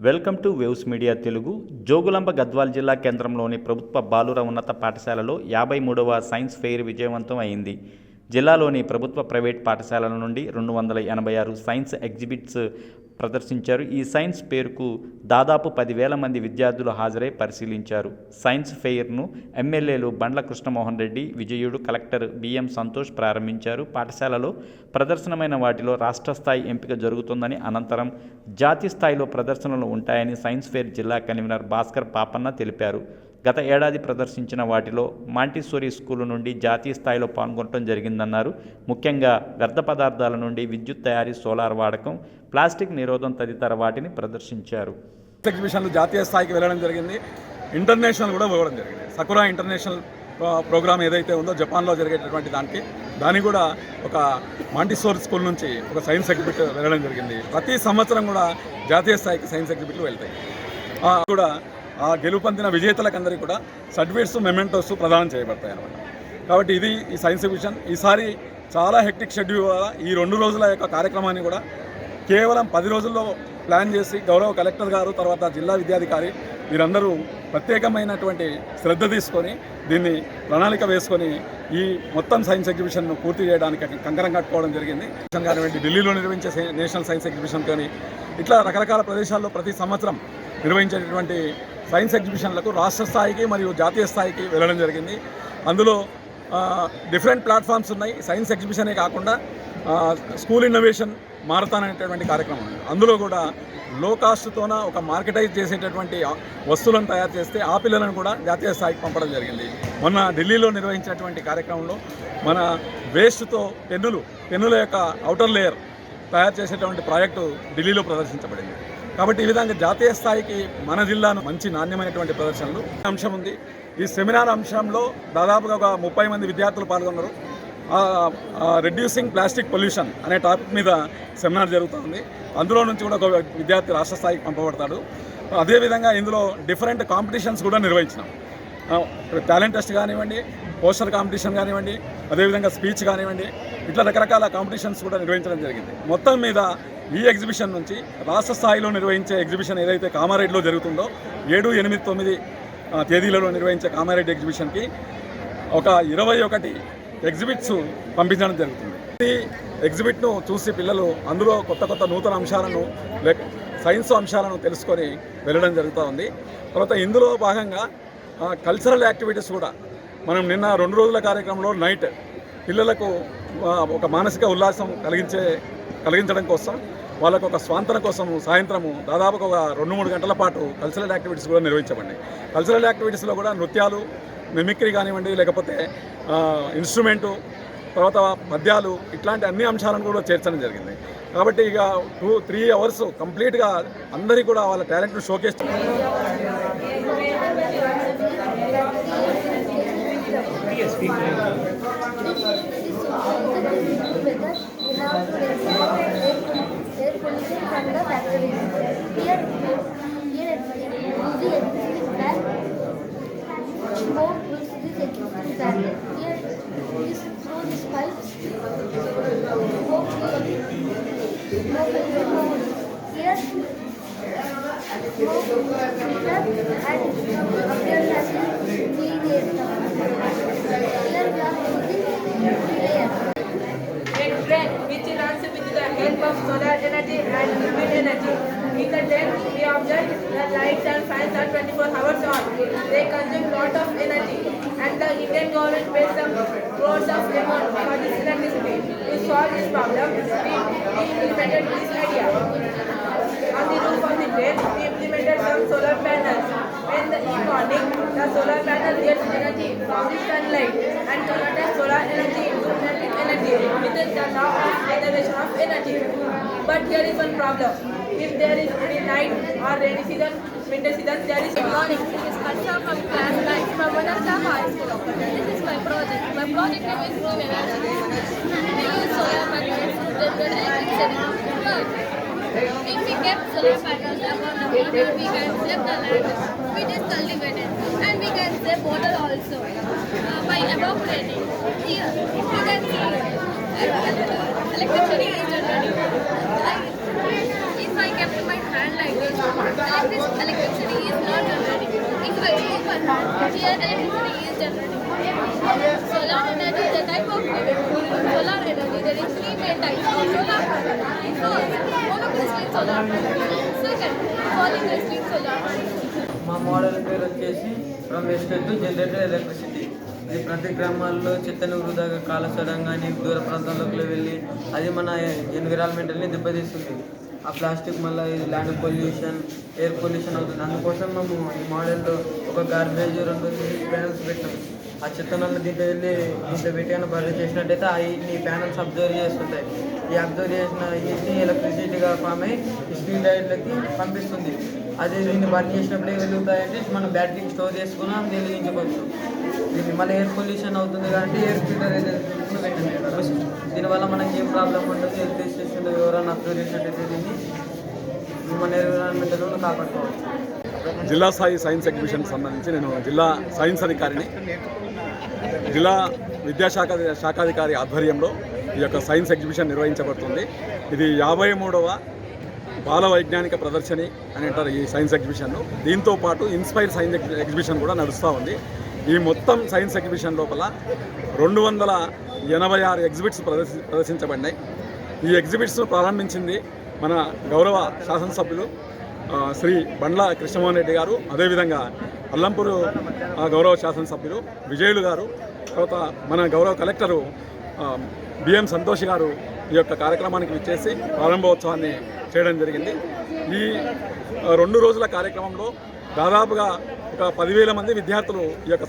Welcome to waves media Telugu. Jogulamba Gadwal జిల్లా కేంద్రంలోని ప్రభుత్వ బాలుర ఉన్నత పాఠశాలలో 53వ సైన్స్ ఫెయిర్ విజయవంతం అయింది. జిల్లాలోని ప్రభుత్వ ప్రైవేట్ పాఠశాలల నుండి 286 సైన్స్ ఎగ్జిబిట్స్ ప్రదర్శించారు. ఈ సైన్స్ ఫెయిర్కు దాదాపు 10,000 మంది విద్యార్థులు హాజరై పరిశీలించారు. సైన్స్ ఫెయిర్ను ఎమ్మెల్యేలు బండ్ల కృష్ణమోహన్ రెడ్డి, విజయుడు, కలెక్టర్ బిఎం సంతోష్ ప్రారంభించారు. పాఠశాలలో ప్రదర్శనమైన వాటిలో రాష్ట్ర స్థాయి ఎంపిక జరుగుతుందని, అనంతరం జాతీయ స్థాయిలో ప్రదర్శనలు ఉంటాయని సైన్స్ ఫెయిర్ జిల్లా కన్వీనర్ భాస్కర్ పాపన్న తెలిపారు. గత ఏడాది ప్రదర్శించిన వాటిలో మాంటిసోరీ స్కూలు నుండి జాతీయ స్థాయిలో పాల్గొనడం జరిగిందన్నారు. ముఖ్యంగా వ్యర్థ పదార్థాల నుండి విద్యుత్ తయారీ, సోలార్ వాడకం, ప్లాస్టిక్ నిరోధం తదితర వాటిని ప్రదర్శించారు. ఎగ్జిబిషన్లు జాతీయ స్థాయికి వెళ్ళడం జరిగింది, ఇంటర్నేషనల్ కూడా పోవడం జరిగింది. సకురా ఇంటర్నేషనల్ ప్రోగ్రామ్ ఏదైతే ఉందో జపాన్లో జరిగేటటువంటి దానికి కూడా ఒక మాంటిసోరీ స్కూల్ నుంచి ఒక సైన్స్ ఎగ్జిబిట్ వెళ్ళడం జరిగింది. ప్రతి సంవత్సరం కూడా జాతీయ స్థాయికి సైన్స్ ఎగ్జిబిట్లు వెళ్తాయి. కూడా ఆ గెలుపొందిన విజేతలకందరికీ కూడా సర్టిఫికేట్స్, మెమెంటోస్ ప్రదానం చేయబడతాయి అన్నమాట. కాబట్టి ఇది ఈ సైన్స్ ఎగ్జిబిషన్. ఈసారి చాలా హెక్టిక్ షెడ్యూల్ వల్ల ఈ 2 రోజుల యొక్క కార్యక్రమాన్ని కూడా కేవలం 10 రోజుల్లో ప్లాన్ చేసి గౌరవ కలెక్టర్ గారు, తర్వాత జిల్లా విద్యాధికారి వీరందరూ ప్రత్యేకమైనటువంటి శ్రద్ధ తీసుకొని దీన్ని ప్రణాళిక వేసుకొని ఈ మొత్తం సైన్స్ ఎగ్జిబిషన్ను పూర్తి చేయడానికి కంకణం కట్టుకోవడం జరిగింది. కానివ్వండి, ఢిల్లీలో నిర్వహించే నేషనల్ సైన్స్ ఎగ్జిబిషన్ కానీ ఇట్లా రకరకాల ప్రదేశాల్లో ప్రతి సంవత్సరం నిర్వహించేటటువంటి సైన్స్ ఎగ్జిబిషన్లకు రాష్ట్ర స్థాయికి మరియు జాతీయ స్థాయికి వెళ్ళడం జరిగింది. అందులో డిఫరెంట్ ప్లాట్ఫామ్స్ ఉన్నాయి. సైన్స్ ఎగ్జిబిషనే కాకుండా స్కూల్ ఇన్నోవేషన్ మారథాన్ అనేటటువంటి కార్యక్రమం ఉంది. అందులో కూడా లో కాస్ట్తోన ఒక మార్కెటైజ్ చేసేటటువంటి వస్తువులను తయారు చేస్తే ఆ పిల్లలను కూడా జాతీయ స్థాయికి పంపడం జరిగింది. మొన్న ఢిల్లీలో నిర్వహించినటువంటి కార్యక్రమంలో మన వేస్ట్తో పెన్నుల యొక్క ఔటర్ లేయర్ తయారు చేసేటువంటి ప్రాజెక్టు ఢిల్లీలో ప్రదర్శించబడింది. కాబట్టి ఈ విధంగా జాతీయ స్థాయికి మన జిల్లాను మంచి నాణ్యమైనటువంటి ప్రదర్శనలు అంశం ఉంది. ఈ సెమినార్ అంశంలో దాదాపుగా ఒక 30 మంది విద్యార్థులు పాల్గొన్నారు. రెడ్యూసింగ్ ప్లాస్టిక్ పొల్యూషన్ అనే టాపిక్ మీద సెమినార్ జరుగుతుంది. అందులో నుంచి కూడా ఒక విద్యార్థి రాష్ట్ర స్థాయికి పంపబడతాడు. అదేవిధంగా ఇందులో డిఫరెంట్ కాంపిటీషన్స్ కూడా నిర్వహించినాం. టాలెంట్ టెస్ట్ కానివ్వండి, పోస్టర్ కాంపిటీషన్ కానివ్వండి, అదేవిధంగా స్పీచ్ కానివ్వండి, ఇట్లా రకరకాల కాంపిటీషన్స్ కూడా నిర్వహించడం జరిగింది. మొత్తం మీద ఈ ఎగ్జిబిషన్ నుంచి రాష్ట్ర స్థాయిలో నిర్వహించే ఎగ్జిబిషన్ ఏదైతే కామారెడ్డిలో జరుగుతుందో 7, 8, 9 తేదీలలో నిర్వహించే కామారెడ్డి ఎగ్జిబిషన్కి ఒక 21 ఎగ్జిబిట్స్ పంపించడం జరుగుతుంది. ఈ ఎగ్జిబిట్ను చూసి పిల్లలు అందులో కొత్త నూతన అంశాలను సైన్స్ అంశాలను తెలుసుకొని వెళ్ళడం జరుగుతూ ఉంది. తర్వాత ఇందులో భాగంగా కల్చరల్ యాక్టివిటీస్ కూడా మనం నిన్న 2 రోజుల కార్యక్రమంలో నైట్ పిల్లలకు ఒక మానసిక ఉల్లాసం కలిగించడం కోసం, వాళ్ళకు ఒక స్వాంతన కోసం సాయంత్రము దాదాపుగా ఒక 2-3 గంటల పాటు కల్చరల్ యాక్టివిటీస్ కూడా నిర్వహించబడ్డాయి. కల్చరల్ యాక్టివిటీస్లో కూడా నృత్యాలు, మిమిక్రీ కానివ్వండి, లేకపోతే ఇన్స్ట్రుమెంటు, తర్వాత పద్యాలు, ఇట్లాంటి అన్ని అంశాలను కూడా చేర్చడం జరిగింది. కాబట్టి ఇక 2-3 అవర్స్ కంప్లీట్గా అందరికీ కూడా వాళ్ళ టాలెంట్ను showcase which runs with the help of solar energy and wind energy. In the tent, we observe the lights and fans are 24 hours on. They consume lot of energy, and the Indian government pays some crores of amount for this electricity. To solve this problem, we implemented this idea. On the roof of the tent, we implemented some solar panels. When the morning, the solar panel gets energy from the sunlight and converts solar energy into kinetic energy within the law of conservation of energy. But here is one problem. If there is any night or rainy season, winter season, there is morning. This is Harsha from class 9 from one of the high school. This is my project. My project name is Room Energy. We use solar panels to generate electricity. If we kept solar panels above the water, we can save the land, which is cultivated, and we can save water also by evaporating. here, if you can see, electricity is generating. If I kept my hand like this, electricity is not generating. If I move my hand, here electricity is generating. Solar energy is a type of solar energy. There is three main types of solar panel. First, monocrystalline solar panel. Second, polycrystalline solar panel. మా model పేరు వచ్చేసి from waste to generator electricity. ఇది ప్రతి గ్రామాల్లో చెత్తను వృధాగా కాల్చడం కానీ దూర ప్రాంతాల్లోకి వెళ్ళి అది మన ఎన్విరాన్మెంటల్ని దెబ్బతీస్తుంది. ఆ ప్లాస్టిక్ మళ్ళీ ల్యాండ్ పొల్యూషన్, ఎయిర్ పొల్యూషన్ అవుతుంది. అందుకోసం మేము ఈ మోడల్లో ఒక గార్బేజ్ 2 ప్యానల్స్ పెట్టాం. ఆ చెత్తనల్ని దీంట్లో వెళ్ళి పెట్టిన బర్రె చేసినట్టయితే ఆ హీట్ని ప్యానల్స్ అబ్జర్వ్ చేస్తుంటాయి. ఈ అబ్జర్వ్ చేసిన హీట్ని ఎలక్ట్రిసిటీగా ఫామ్ అయ్యి స్ట్రీట్ లైట్లకి పంపిస్తుంది. అదే దీన్ని బర్న్ చేసినప్పుడు ఏం వెలుగుతాయంటే మనం బ్యాటరీకి స్టోర్ చేసుకున్నాం వెలిగించుకోవచ్చు. దీన్ని మళ్ళీ ఎయిర్ పొల్యూషన్ అవుతుంది కాబట్టి ఎయిర్ ఫిల్టర్ ఏదైతే పెట్టండి. దీనివల్ల మనకి ఏం ప్రాబ్లం ఉంటుంది, ఎలక్ట్రిసిటీ ఎవరైనా అబ్జర్వ్ చేసినట్టయితే దీన్ని మన ఎన్విరాన్మెంట్లో కాపాడుకోవచ్చు. జిల్లా స్థాయి సైన్స్ ఎగ్జిబిషన్కి సంబంధించి నేను జిల్లా సైన్స్ అధికారిని. జిల్లా శాఖాధికారి ఆధ్వర్యంలో ఈ యొక్క సైన్స్ ఎగ్జిబిషన్ నిర్వహించబడుతుంది. ఇది 53వ బాల వైజ్ఞానిక ప్రదర్శని అని అంటారు ఈ సైన్స్ ఎగ్జిబిషన్ను. దీంతో పాటు ఇన్స్పైర్ సైన్స్ ఎగ్జిబిషన్ కూడా నడుస్తూ ఉంది. ఈ మొత్తం సైన్స్ ఎగ్జిబిషన్ లోపల 286 ఎగ్జిబిట్స్ ప్రదర్శించబడినాయి. ఈ ఎగ్జిబిట్స్ను ప్రారంభించింది మన గౌరవ శాసనసభ్యులు శ్రీ బండ్ల కృష్ణమోహన్ రెడ్డి గారు, అదేవిధంగా అల్లంపూరు గౌరవ శాసనసభ్యులు విజయులు గారు, తర్వాత మన గౌరవ కలెక్టరు బిఎం సంతోష్ గారు ఈ యొక్క కార్యక్రమానికి విచ్చేసి ప్రారంభోత్సవాన్ని చేయడం జరిగింది. ఈ 2 రోజుల కార్యక్రమంలో దాదాపుగా ఒక 10,000 మంది విద్యార్థులు ఈ యొక్క